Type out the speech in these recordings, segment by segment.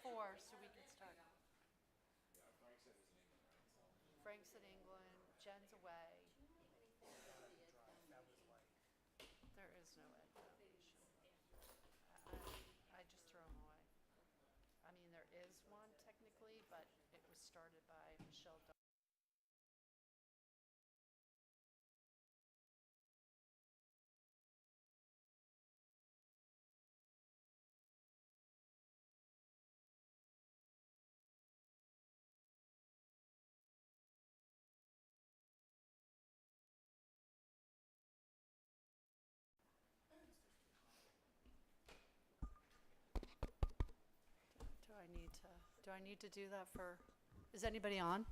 4 so we can start. Frank's in England, Jen's away. There is no Ed Foundation. I just throw them away. I mean, there is one technically, but it was started by Michelle. Do I need to do that for, is anybody on?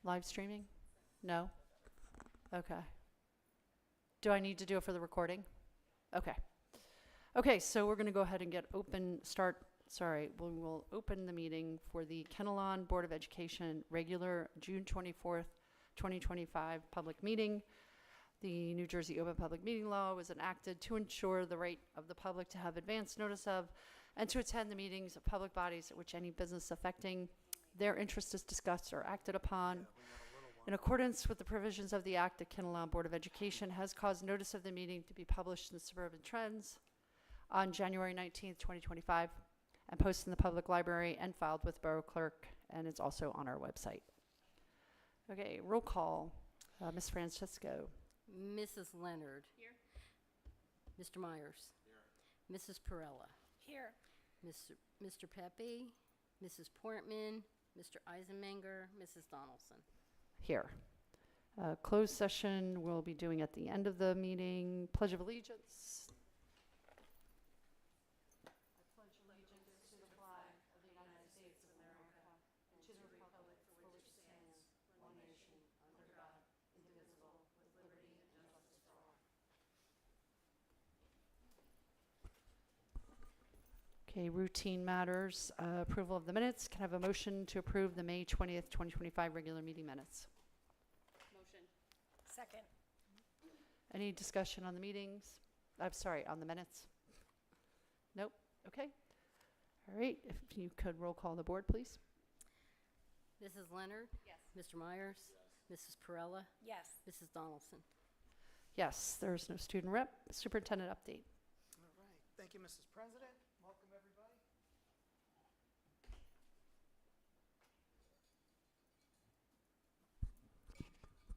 Live streaming? No? Okay. Do I need to do it for the recording? Okay. Okay, so we're going to go ahead and we will open the meeting for the Kinnelon Board of Education regular June 24th, 2025 public meeting. The New Jersey Open Public Meeting Law was enacted to ensure the right of the public to have advance notice of and to attend the meetings of public bodies at which any business affecting their interest is discussed or acted upon. In accordance with the provisions of the Act, the Kinnelon Board of Education has caused notice of the meeting to be published in the Suburban Trends on January 19th, 2025, and posted in the public library and filed with Borough Clerk, and it's also on our website. Okay, roll call. Ms. Francisco. Mrs. Leonard. Here. Mr. Myers. Here. Mrs. Perella. Here. Mr. Pepe. Mrs. Portman. Mr. Eisenmenger. Mrs. Donaldson. Here. Closed session we'll be doing at the end of the meeting. Pledge of Allegiance. I pledge allegiance to the flag of the United States of America and to the republic for which it stands, one nation, under God, indivisible, with liberty and justice for all. Okay, routine matters. Approval of the minutes. Can I have a motion to approve the May 20th, 2025 regular meeting minutes? Motion. Second. Any discussion on the meetings? I'm sorry, on the minutes? Nope. Okay. All right. If you could roll call the board, please. Mrs. Leonard. Yes. Mr. Myers. Mrs. Perella. Yes. Mrs. Donaldson. Yes, there is no student rep. Superintendent update. All right. Thank you, Mrs. President. Welcome, everybody.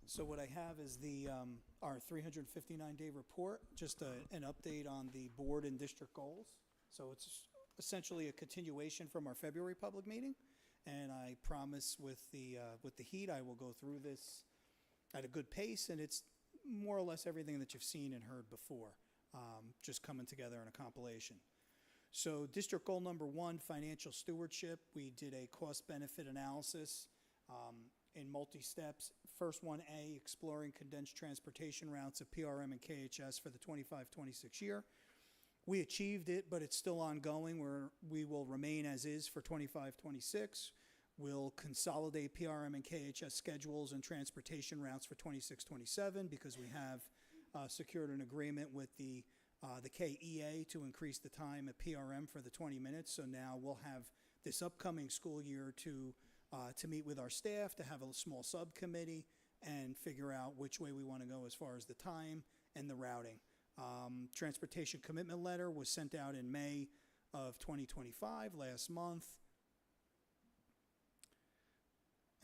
So what I have is our 359-day report, just an update on the board and district goals. So it's essentially a continuation from our February public meeting, and I promise with the heat, I will go through this at a good pace, and it's more or less everything that you've seen and heard before, just coming together in a compilation. So district goal number 1, financial stewardship. We did a cost-benefit analysis in multi-steps. First 1A, exploring condensed transportation routes of PRM and KHS for the 25-26 year. We achieved it, but it's still ongoing. We will remain as is for 25-26. We'll consolidate PRM and KHS schedules and transportation routes for 26-27 because we have secured an agreement with the KEA to increase the time at PRM for the 20 minutes. So now we'll have this upcoming school year to meet with our staff, to have a small subcommittee and figure out which way we want to go as far as the time and the routing. Transportation commitment letter was sent out in May of 2025, last month.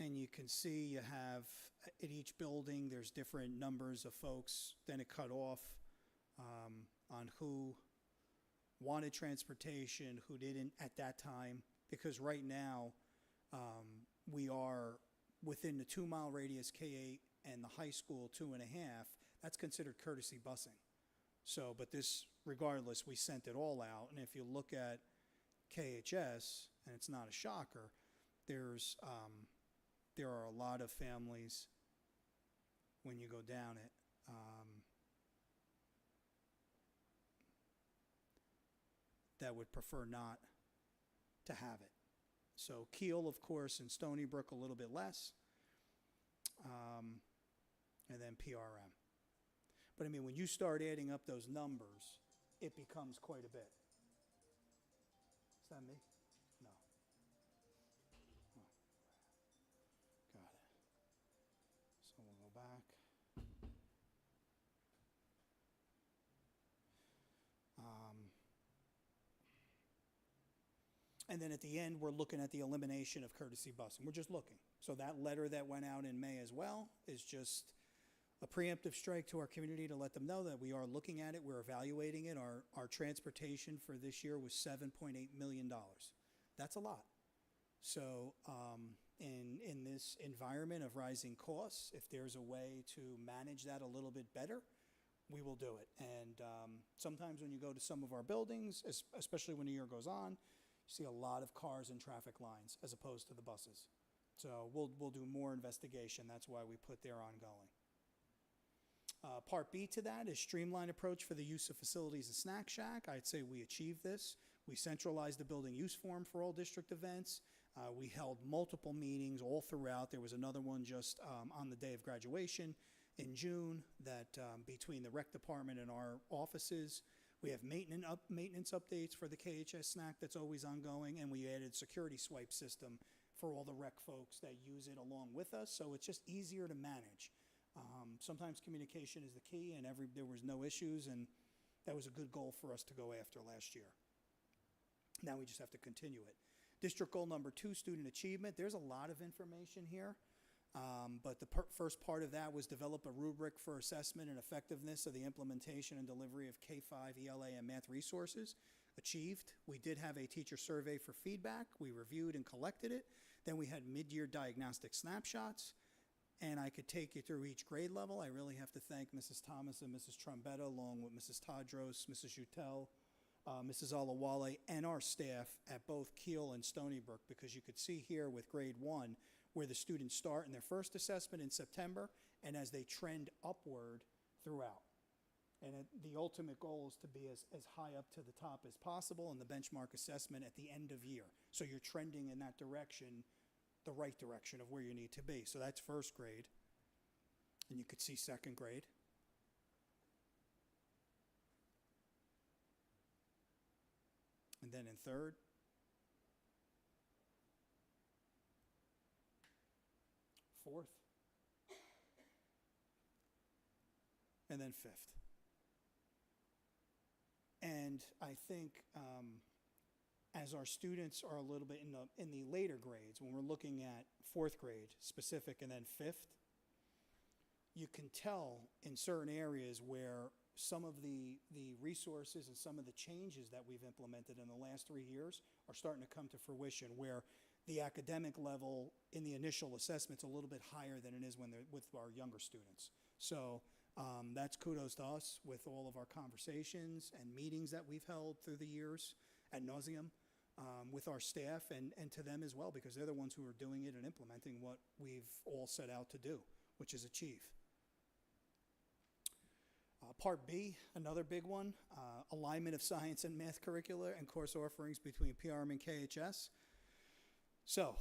And you can see you have at each building, there's different numbers of folks. Then it cut off on who wanted transportation, who didn't at that time. Because right now, we are within the 2-mile radius K-8 and the high school 2.5. That's considered courtesy busing. So, but this, regardless, we sent it all out. And if you look at KHS, and it's not a shocker, there are a lot of families when you go down it. That would prefer not to have it. So Kiel, of course, and Stony Brook a little bit less, and then PRM. But I mean, when you start adding up those numbers, it becomes quite a bit. that me? No. Oh. Got it. So we'll go back. And then at the end, we're looking at the elimination of courtesy busing. We're just looking. So that letter that went out in May as well is just a preemptive strike to our community to let them know that we are looking at it, we're evaluating it. Our transportation for this year was $7.8 million. That's a lot. So in this environment of rising costs, if there's a way to manage that a little bit better, we will do it. And sometimes when you go to some of our buildings, especially when the year goes on, you see a lot of cars and traffic lines as opposed to the buses. So we'll do more investigation. That's why we put there ongoing. Part B to that is streamlined approach for the use of facilities and snack shack. I'd say we achieved this. We centralized the building use form for all district events. We held multiple meetings all throughout. There was another one just on the day of graduation in June that between the rec department and our offices. We have maintenance updates for the KHS snack that's always ongoing, and we added security swipe system for all the rec folks that use it along with us, so it's just easier to manage. Sometimes communication is the key, and there was no issues, and that was a good goal for us to go after last year. Now we just have to continue it. District goal number 2, student achievement. There's a lot of information here, but the first part of that was develop a rubric for assessment and effectiveness of the implementation and delivery of K-5 ELA and math resources. Achieved. We did have a teacher survey for feedback. We reviewed and collected it. Then we had mid-year diagnostic snapshots. And I could take you through each grade level. I really have to thank Mrs. Thomas and Mrs. Trombetta, along with Mrs. Tadros, Mrs. Jutel, Mrs. Alawale, and our staff at both Kiel and Stony Brook, because you could see here with grade 1 where the students start in their first assessment in September and as they trend upward throughout. And the ultimate goal is to be as high up to the top as possible in the benchmark assessment at the end of year. So you're trending in that direction, the right direction of where you need to be. So that's first grade. And you could see second grade. And then in third. Fourth. And then fifth. And I think as our students are a little bit in the later grades, when we're looking at fourth grade specific and then fifth, you can tell in certain areas where some of the resources and some of the changes that we've implemented in the last 3 years are starting to come to fruition, where the academic level in the initial assessment's a little bit higher than it is when they're with our younger students. So that's kudos to us with all of our conversations and meetings that we've held through the years ad nauseum with our staff and to them as well, because they're the ones who are doing it and implementing what we've all set out to do, which is achieve. Part B, another big one, alignment of science and math curricula and course offerings between PRM and KHS. So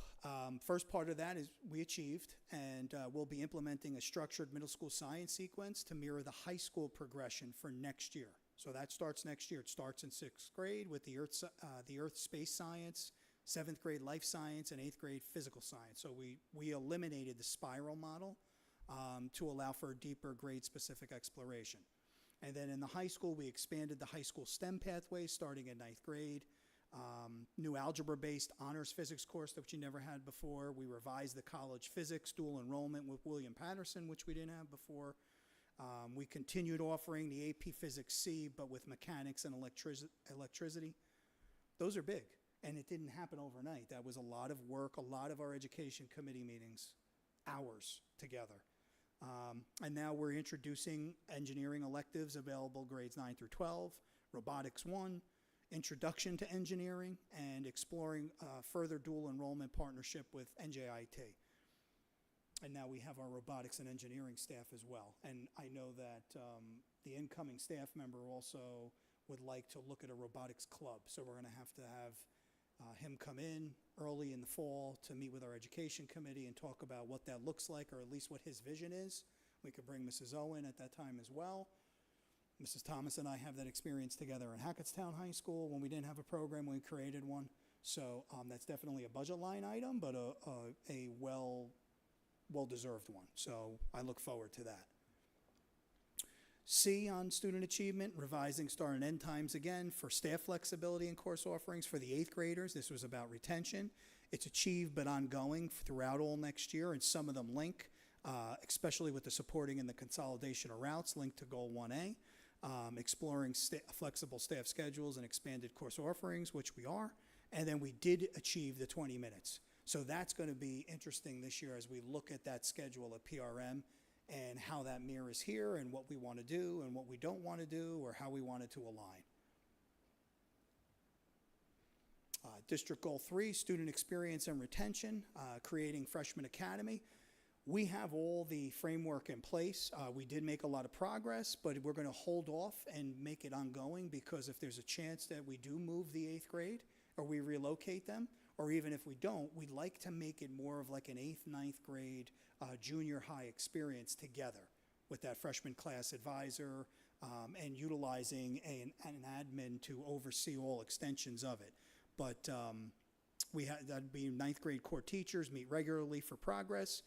first part of that is we achieved, and we'll be implementing a structured middle school science sequence to mirror the high school progression for next year. So that starts next year. It starts in 6th grade with the earth space science, 7th grade life science, and 8th grade physical science. So we eliminated the spiral model to allow for a deeper grade-specific exploration. And then in the high school, we expanded the high school STEM pathways starting in 9th grade. New algebra-based honors physics course that you never had before. We revised the college physics dual enrollment with William Patterson, which we didn't have before. We continued offering the AP Physics C, but with mechanics and electricity. Those are big, and it didn't happen overnight. That was a lot of work, a lot of our education committee meetings, hours together. And now we're introducing engineering electives available grades 9 through 12, robotics 1, introduction to engineering, and exploring further dual enrollment partnership with NJIT. And now we have our robotics and engineering staff as well. And I know that the incoming staff member also would like to look at a robotics club. So we're going to have him come in early in the fall to meet with our education committee and talk about what that looks like, or at least what his vision is. We could bring Mrs. Owen at that time as well. Mrs. Thomas and I have that experience together in Hackettstown High School. When we didn't have a program, we created one. So that's definitely a budget line item, but a well-deserved one. So I look forward to that. C on student achievement, revising start and end times again for staff flexibility and course offerings for the 8th graders. This was about retention. It's achieved but ongoing throughout all next year, and some of them link, especially with the supporting and the consolidation of routes linked to Goal 1A, exploring flexible staff schedules and expanded course offerings, which we are, and then we did achieve the 20 minutes. So that's going to be interesting this year as we look at that schedule of PRM and how that mirrors here and what we want to do and what we don't want to do or how we want it to align. District Goal 3, student experience and retention, creating Freshman Academy. We have all the framework in place. We did make a lot of progress, but we're going to hold off and make it ongoing because if there's a chance that we do move the 8th grade or we relocate them, or even if we don't, we'd like to make it more of like an 8th, 9th grade junior high experience together with that freshman class advisor and utilizing an admin to oversee all extensions of it. But that'd be 9th grade core teachers meet regularly for progress,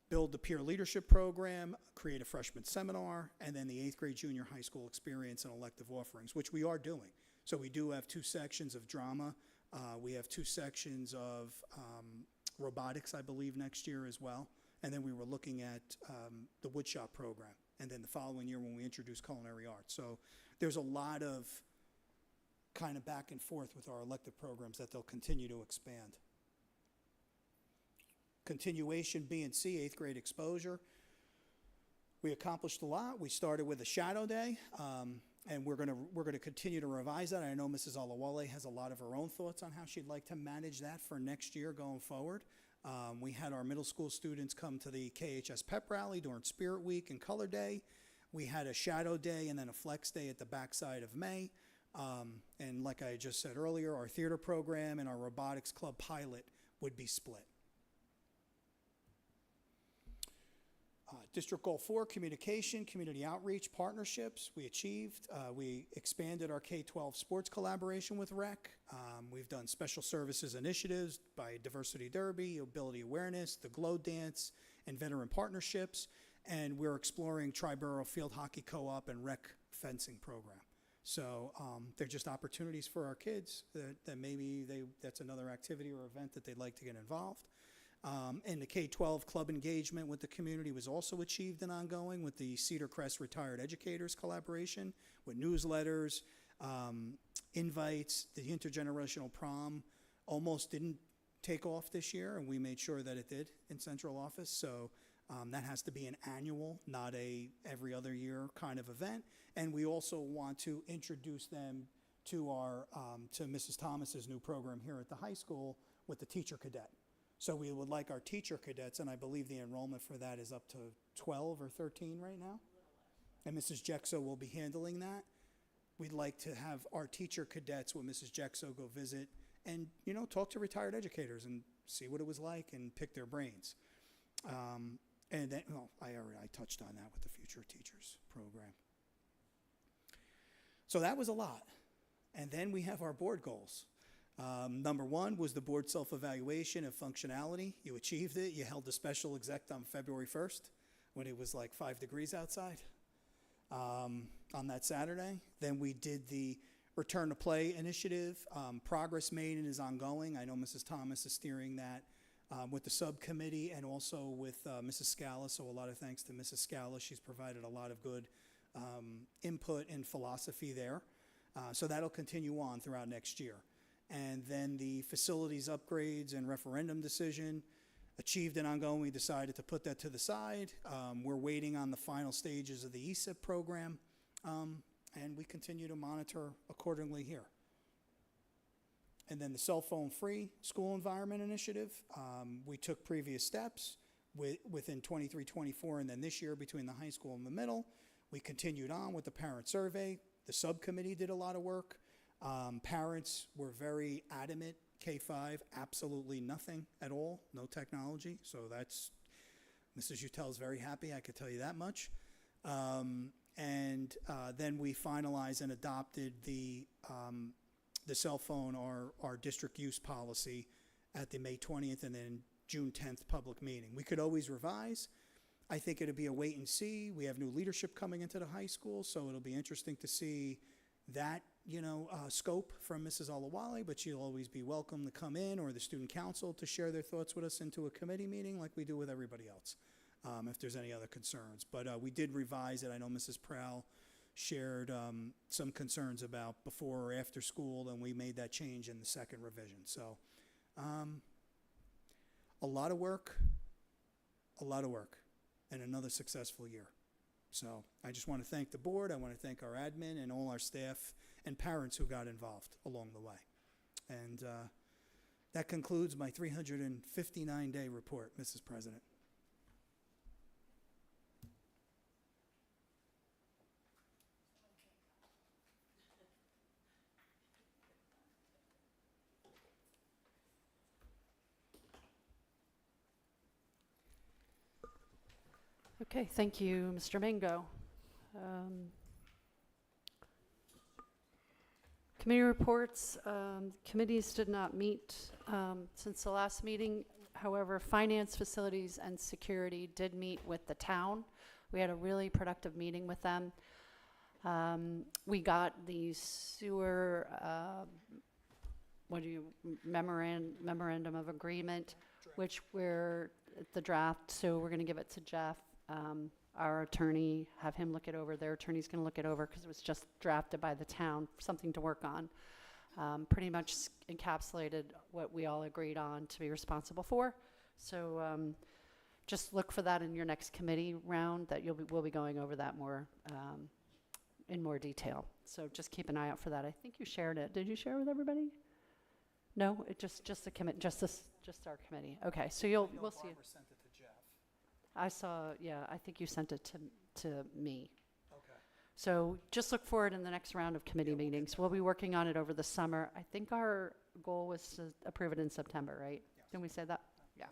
build the peer leadership program, create a freshman seminar, and then the 8th grade junior high school experience and elective offerings, which we are doing. So we do have 2 sections of drama. We have 2 sections of robotics, I believe, next year as well. And then we were looking at the woodshop program. And then the following year when we introduced culinary arts. So there's a lot of kind of back and forth with our elective programs that they'll continue to expand. Continuation B and C, 8th grade exposure. We accomplished a lot. We started with a shadow day, and we're gonna continue to revise that. I know Mrs. Alawale has a lot of her own thoughts on how she'd like to manage that for next year going forward. We had our middle school students come to the KHS pep rally during Spirit Week and Color Day. We had a shadow day and then a flex day at the backside of May. And like I just said earlier, our theater program and our robotics club pilot would be split. District Goal 4, communication, community outreach, partnerships. We achieved. We expanded our K-12 sports collaboration with REC. We've done special services initiatives by Diversity Derby, Ability Awareness, the Glow Dance, and veteran partnerships. And we're exploring Triborough Field Hockey Co-op and REC fencing program. So they're just opportunities for our kids that maybe that's another activity or event that they'd like to get involved. And the K-12 club engagement with the community was also achieved and ongoing with the Cedar Crest Retired Educators collaboration with newsletters, invites. The intergenerational prom almost didn't take off this year, and we made sure that it did in central office. So that has to be an annual, not a every other year kind of event. And we also want to introduce them to our to Mrs. Thomas's new program here at the high school with the teacher cadet. So we would like our teacher cadets, and I believe the enrollment for that is up to 12 or 13 right now. And Mrs. Jexo will be handling that. We'd like to have our teacher cadets with Mrs. Jexo go visit and, you know, talk to retired educators and see what it was like and pick their brains. And then, well, I touched on that with the Future Teachers program. So that was a lot. And then we have our board goals. Number 1 was the board self-evaluation of functionality. You achieved it. You held a special exec on February 1st when it was like 5 degrees outside on that Saturday. Then we did the return to play initiative. Progress made and is ongoing. I know Mrs. Thomas is steering that with the subcommittee and also with Mrs. Scala. So a lot of thanks to Mrs. Scala. She's provided a lot of good input and philosophy there. So that'll continue on throughout next year. And then the facilities upgrades and referendum decision, achieved and ongoing. We decided to put that to the side. We're waiting on the final stages of the ESIP program, and we continue to monitor accordingly here. And then the cell phone free school environment initiative, we took previous steps within 23-24, and then this year between the high school and the middle. We continued on with the parent survey. The subcommittee did a lot of work. Parents were very adamant, K-5, absolutely nothing at all, no technology. So that's, Mrs. Utel is very happy, I could tell you that much. And then we finalized and adopted the the cell phone, our district use policy at the May 20th and then June 10th public meeting. We could always revise. I think it'd be a wait and see. We have new leadership coming into the high school, so it'll be interesting to see that, scope from Mrs. Olawale, but she'll always be welcome to come in, or the student council to share their thoughts with us into a committee meeting like we do with everybody else, if there's any other concerns. But we did revise it. I know Mrs. Prowl shared some concerns about before or after school, and we made that change in the second revision. So a lot of work, and another successful year. So I just want to thank the board. I want to thank our admin and all our staff and parents who got involved along the way. And that concludes my 359-day report, Mrs. President. Okay, thank you, Mr. Mango. Committee reports. Committees did not meet since the last meeting. However, Finance, Facilities, and Security did meet with the town. We had a really productive meeting with them. We got the sewer, memorandum of agreement, which we're at the draft, so we're going to give it to Jeff. Our attorney, have him look it over. Their attorney's going to look it over because it was just drafted by the town, something to work on. Pretty much encapsulated what we all agreed on to be responsible for. So just look for that in your next committee round. That we'll be going over that more in more detail. So just keep an eye out for that. I think you shared it. Did you share it with everybody? No, it just the commit, just our committee. Okay, so we'll see. Barbara sent it to Jeff. I saw, yeah, I think you sent it to me. Okay. So just look for it in the next round of committee meetings. We'll be working on it over the summer. I think our goal was to approve it in September, right? Yes. Didn't we say that? Yeah.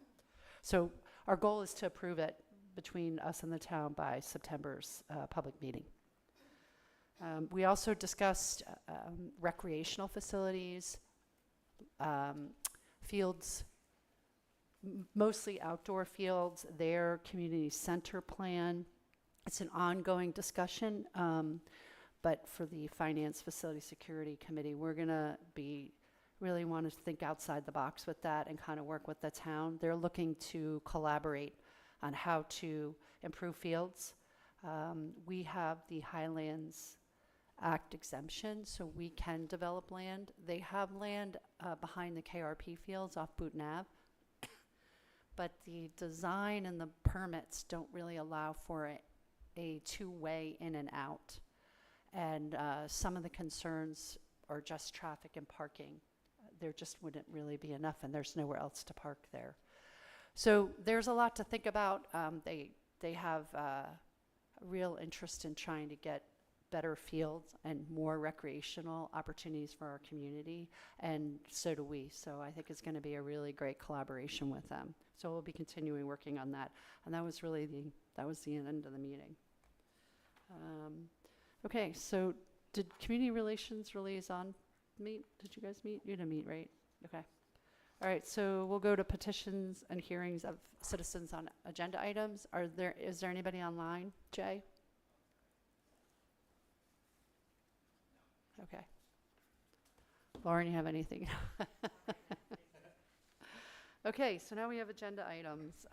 So our goal is to approve it between us and the town by September's public meeting. We also discussed recreational facilities, fields, mostly outdoor fields, their community center plan. It's an ongoing discussion, but for the Finance Facility Security Committee, we're going to really want to think outside the box with that and kind of work with the town. They're looking to collaborate on how to improve fields. We have the Highlands Act exemption, so we can develop land. They have land behind the KRP fields off Booton Ave, but the design and the permits don't really allow for a two-way in and out. And some of the concerns are just traffic and parking. There just wouldn't really be enough, and there's nowhere else to park there. So there's a lot to think about. They have a real interest in trying to get better fields and more recreational opportunities for our community, and so do we. So I think it's going to be a really great collaboration with them. So we'll be continuing working on that, and that was really the end of the meeting. Okay, so did Community Relations Liaison meet? Did you guys meet? You didn't meet, right? Okay. All right, so we'll go to petitions and hearings of citizens on agenda items. Is there anybody online, Jay? Okay. Lauren, you have anything? Okay, so now we have agenda items.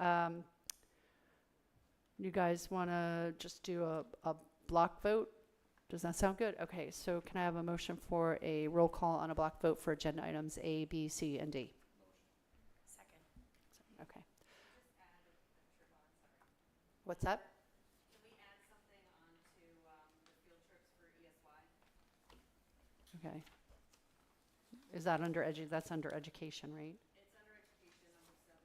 You guys want to just do a block vote? Does that sound good? Okay, so can I have a motion for a roll call on a block vote for agenda items A, B, C, and D? Second. Okay. What's that? Can we add something onto the field trips for ESY? Okay. Is that that's under education, right? It's under education, number 7.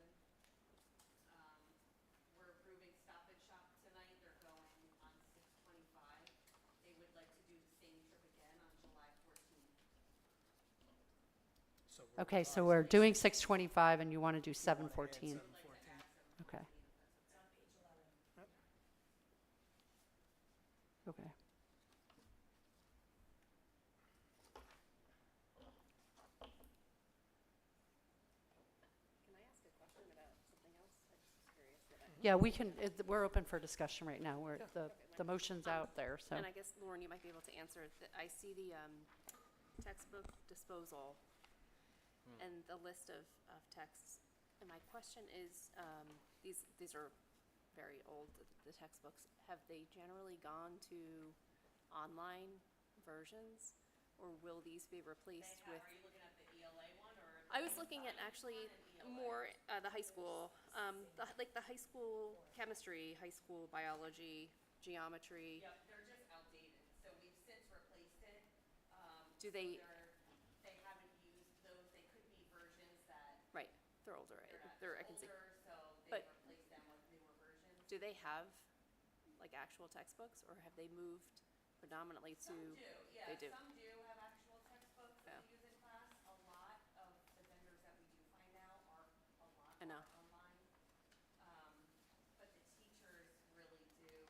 We're approving Stop and Shop tonight. They're going on 6/25. They would like to do the same trip again on July 14th. So Okay, so we're doing 6/25 and you want to do 7/14. Okay. Okay. Yeah, we can, we're open for discussion right now. The motion's out there, so. And I guess, Lauren, you might be able to answer. I see the textbook disposal and the list of texts. And my question is, these are very old, the textbooks. Have they generally gone to online versions? Or will these be replaced with? Are you looking at the ELA one or? I was looking at actually more the high school, like the high school chemistry, high school biology, geometry. Yep, they're just outdated, so we've since replaced it. Do So they- they haven't used those, they could be versions that Right, they're older. I can see. older, so they've But- replaced them with newer versions. Do they have like actual textbooks, or have they moved predominantly to? Some do, yeah, They do. some do have actual textbooks that Yeah. we use in class. A lot of the vendors that we do find now are a lot I know. more online. But the teachers really do,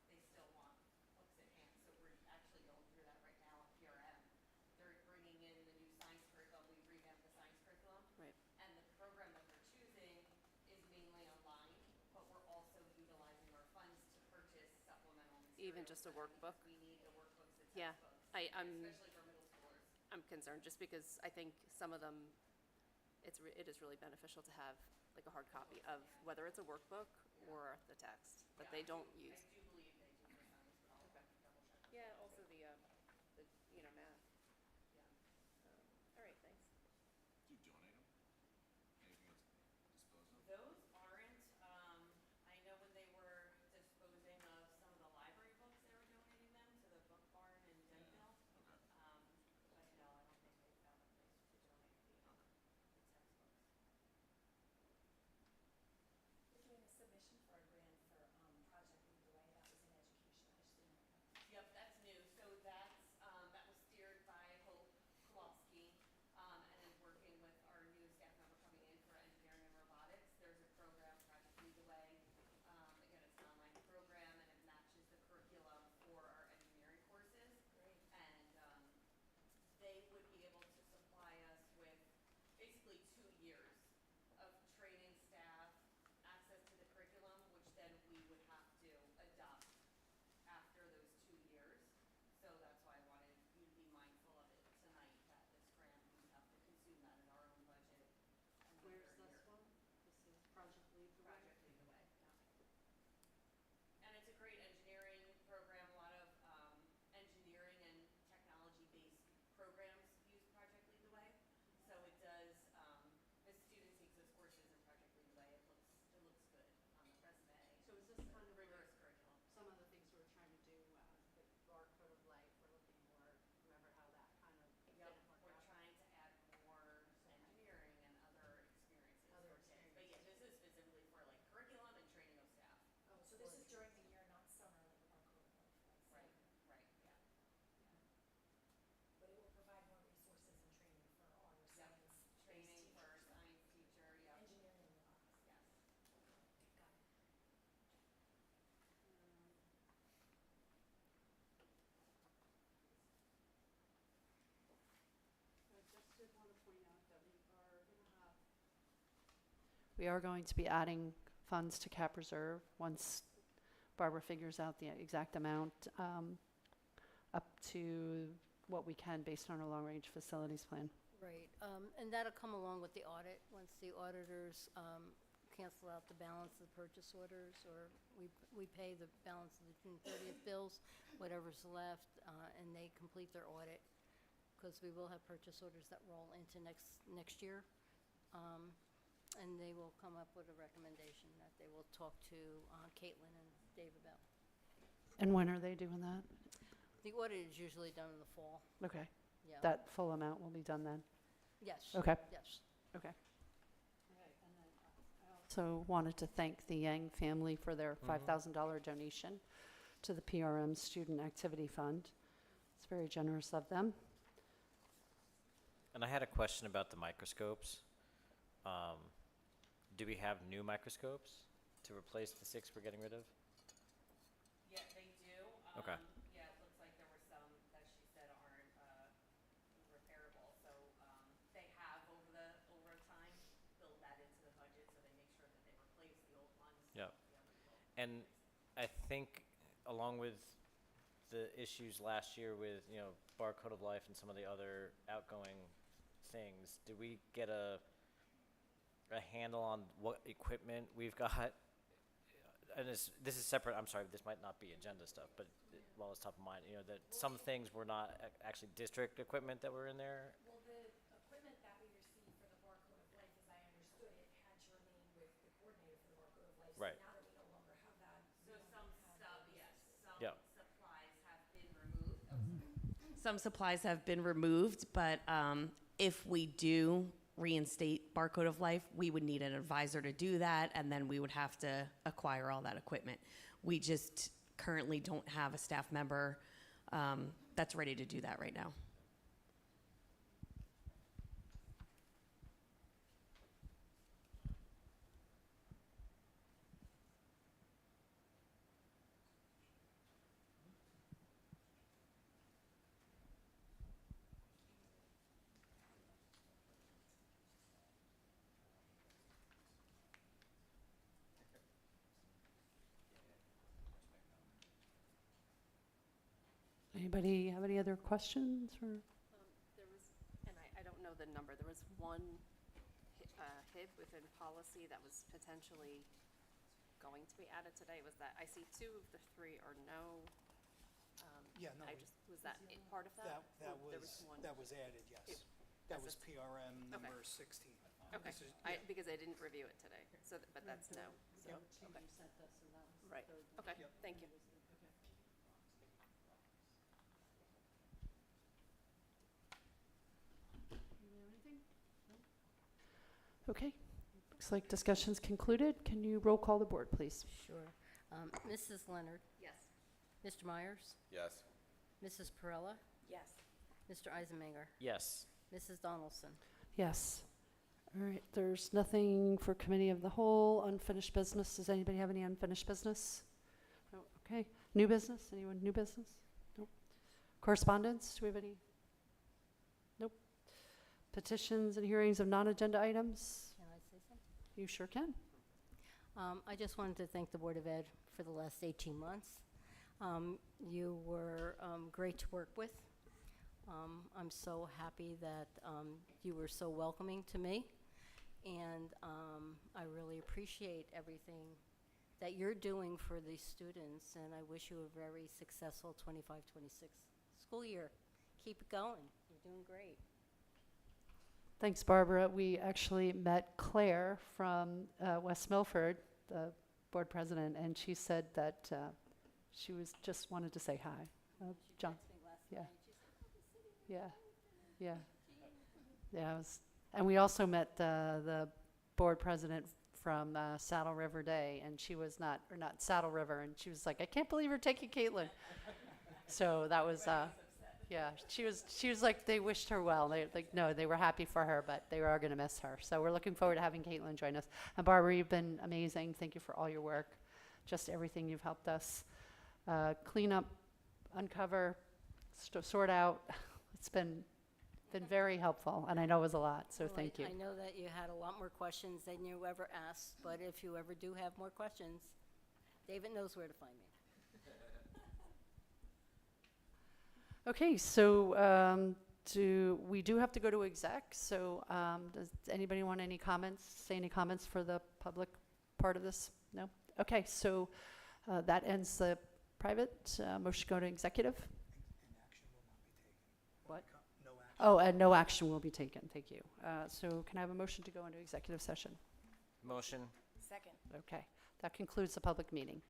they still want books in hand, so we're actually going through that right now at PRM. They're bringing in the new science curriculum, we revamped the science curriculum. Right. And the program that they're choosing is mainly online, but we're also utilizing our funds to purchase supplemental materials. Even just a workbook? We need the workbooks and Yeah, textbooks. I'm Especially for middle schoolers. I'm concerned just because I think some of them, it is really beneficial to have like a hard copy of whether it's a workbook or the text, but they don't use. I do believe they do for science, but I'll double check. Yeah, also the math. Yeah. All right, thanks. Do you donate them? Anything that's disposed of? Those aren't, I know when they were disposing of some of the library books, they were donating them to the book barn in Denville. Okay. But no, I don't think they found a place to donate the textbooks. We're doing a submission for a grant for, Project Lead the Way, that was in education, I just didn't know. Yep, that's new. So that's, that was steered by Hope Kowalski, and then working with our new staff member coming in for engineering and robotics. There's a program, Project Lead the Way. Again, it's an online program and it matches the curriculum for our engineering courses. Great. And, they would be able to supply us with basically 2 years of training staff, access to the curriculum, which then we would have to adopt after those 2 years. So that's why I wanted you to be mindful of it tonight, that this grant, we have to consume that in our own budget. Where's this one? This is Project Lead the Way. Project Lead the Way, yeah. And it's a great engineering program, a lot of, engineering and technology-based programs use Project Lead the Way. So it does, the student takes those courses in Project Lead the Way, it looks good on the resume. So is this kind of Rigorous curriculum. some of the things we're trying to do, the barcode of life, we're looking more, remember how that kind of Yep, didn't work we're out? trying to add more engineering and other experiences Other for kids. But yeah, this is specifically for like curriculum and training of staff. Oh, so this is during the year, not summer, like a barcode of life, right? Right, right, yeah. But it will provide more resources and training for our Yep, science. training for our science teacher, yep. Engineering and robotics. Yes. Got it. I just did want to point out that we are going to be adding funds to cap reserve once Barbara figures out the exact amount, up to what we can based on our long-range facilities plan. Right, and that'll come along with the audit, once the auditors cancel out the balance of the purchase orders, or we pay the balance of the June 30th bills, whatever's left, and they complete their audit, because we will have purchase orders that roll into next year. And they will come up with a recommendation that they will talk to Caitlin and Dave about. And when are they doing that? The audit is usually done in the fall, Okay, yeah. that full amount will be done then? Yes. Okay. Yes. Okay. So wanted to thank the Yang family for their $5,000 donation to the PRM Student Activity Fund. It's very generous of them. And I had a question about the microscopes. Do we have new microscopes to replace the 6 we're getting rid of? Yeah, they do. Okay. Yeah, it looks like there were some that she said aren't, repairable, so, they have over time built that into the budget, so they make sure that they replace the old ones. Yep. And I think along with the issues last year with, you know, Barcode of Life and some of the other outgoing things, did we get a handle on what equipment we've got? And this is separate, I'm sorry, this might not be agenda stuff, but while it's top of mind, you know, that some things were not actually district equipment that were in there. Well, the equipment that we received for the Barcode of Life, as I understood it, had to remain with the coordinator for the Barcode of Life. Right. So now that we no longer have that, So some stuff, yes, some Yeah. supplies have been removed. Some supplies have been removed, but if we do reinstate Barcode of Life, we would need an advisor to do that, and then we would have to acquire all that equipment. We just currently don't have a staff member that's ready to do that right now. Anybody have any other questions or? There was, and I don't know the number, there was one HIB within policy that was potentially going to be added today. Was that, I see 2 of the 3 are no. Yeah, no, I just, was that part of that? that Or there was one? was added, yes. It- That as was a- PRM Okay. number 16. Okay, This is- because I didn't review it today, so, but that's no, so, okay. Right, okay, Yep. thank you. Okay, looks like discussion's concluded. Can you roll call the board, please? Sure. Mrs. Leonard, Yes. Mr. Myers, Yes. Mrs. Perella, yes. Mr. Eisenmanger, Yes. Mrs. Donaldson. Yes. All right, there's nothing for committee of the whole, unfinished business. Does anybody have any unfinished business? No, okay. New business? Anyone new business? Nope. Correspondence? Do we have any? Nope. Petitions and hearings of non-agenda items? Can I say something? You sure can. I just wanted to thank the Board of Ed for the last 18 months. You were great to work with. I'm so happy that you were so welcoming to me, and I really appreciate everything that you're doing for these students, and I wish you a very successful 25-26 school year. Keep it going. You're doing great. Thanks, Barbara. We actually met Claire from West Milford, the board president, and she said that she was just wanted to say hi. John. She texted me last Yeah. night. She said, Yeah, yeah. It was, and we also met the board president from Saddle River Day, and she was not Saddle River, and she was like, I can't believe you're taking Caitlin. So that was, yeah, she was like, they wished her well. They were happy for her, but they are going to miss her. So we're looking forward to having Caitlin join us. And Barbara, you've been amazing. Thank you for all your work, just everything you've helped us clean up, uncover, sort out. It's been very helpful, and I know it was a lot, so Well, thank you. I know that you had a lot more questions than you ever asked, but if you ever do have more questions, David knows where to find me. Okay, so we do have to go to exec, so does anybody want any comments, say any comments for the public part of this? No? Okay, so that ends the private. Motion to go to executive. And action will not be taken. What? No action. Oh, and no action will be taken. Thank you. So can I have a motion to go into executive session? Motion. Second. Okay, that concludes the public meeting.